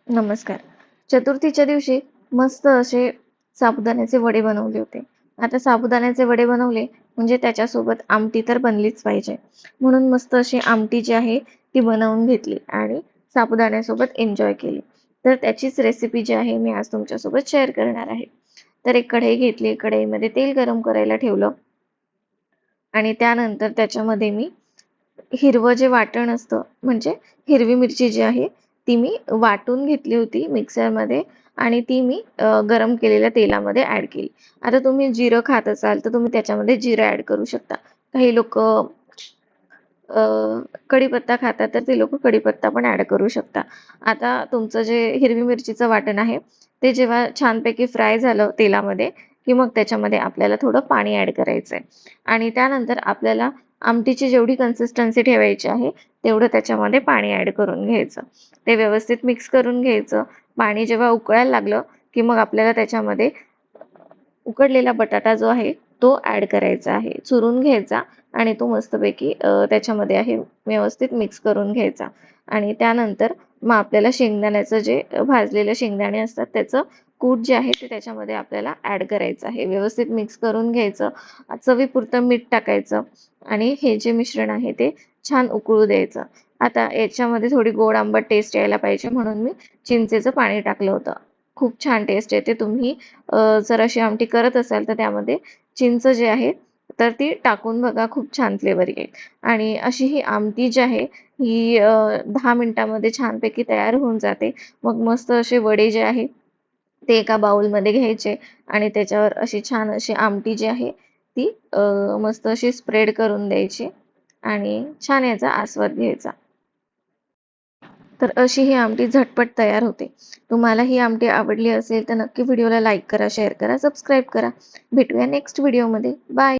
नमस्कार. चतुर्थीच्या दिवशी मस्त असे साबुदाण्याचे वडे बनवले होते. आता साबुदाण्याचे वडे बनवले म्हणजे त्याच्यासोबत आमटी तर बनलीच पाहिजे. म्हणून मस्त अशी आमटी जी आहे ती बनवून घेतली आणि साबुदाण्यासोबत एन्जॉय केली. तर त्याचीच रेसिपी जी आहे मी आज तुमच्यासोबत शेअर करणार आहे. तर एक कढई घेतली, कढईमध्ये तेल गरम करायला ठेवलं आणि त्यानंतर त्याच्यामध्ये मी हिरवं जे वाटण असतं म्हणजे हिरवी मिरची जी आहे ती मी वाटून घेतली होती मिक्सरमध्ये आणि ती मी गरम केलेल्या तेलामध्ये ॲड केली. आता तुम्ही जिरं खात असाल तर तुम्ही त्याच्यामध्ये जिरं ॲड करू शकता. काही लोक कढीपत्ता खातात तर ते लोक कढीपत्ता पण ॲड करू शकता. आता तुमचं जे हिरवी मिरचीचं वाटण आहे ते जेव्हा छानपैकी फ्राय झालं तेलामध्ये की मग त्याच्यामध्ये आपल्याला थोडं पाणी ॲड करायचं आहे आणि त्यानंतर आपल्याला आमटीची जेवढी कन्सिस्टन्सी ठेवायची आहे तेवढं त्याच्यामध्ये पाणी ॲड करून घ्यायचं. ते व्यवस्थित मिक्स करून घ्यायचं. पाणी जेव्हा उकळायला लागलं की मग आपल्याला त्याच्यामध्ये उकडलेला बटाटा जो आहे तो ॲड करायचा आहे. चुरून घ्यायचा आणि तो मस्तपैकी त्याच्यामध्ये आहे व्यवस्थित मिक्स करून घ्यायचा आणि त्यानंतर मग आपल्याला शेंगदाण्याचं जे भाजलेले शेंगदाणे असतात त्याचं कूट जे आहे ते त्याच्यामध्ये आपल्याला ॲड करायचं आहे. व्यवस्थित मिक्स करून घ्यायचं. चवीपुरतं मीठ टाकायचं आणि हे जे मिश्रण आहे ते छान उकळू द्यायचं. आता याच्यामध्ये थोडी गोड आंबट टेस्ट यायला पाहिजे म्हणून मी चिंचेचं पाणी टाकलं होतं. खूप छान टेस्ट येते. तुम्ही जर अशी आमटी करत असाल तर त्यामध्ये चिंच जी आहे तर ती टाकून बघा, खूप छान फ्लेवर येईल. आणि अशी ही आमटी जी आहे ही 10 मिनिटांमध्ये छानपैकी तयार होऊन जाते. मग मस्त असे वडे जे आहे ते एका बाउलमध्ये घ्यायचे आणि त्याच्यावर अशी छान अशी आमटी जी आहे ती मस्त अशी स्प्रेड करून द्यायची आणि छान याचा आस्वाद घ्यायचा. तर अशी ही आमटी झटपट तयार होते. तुम्हाला ही आमटी आवडली असेल तर नक्की व्हिडिओला लाईक करा, शेअर करा, सबस्क्राईब करा. भेटूया नेक्स्ट व्हिडिओमध्ये. बाय.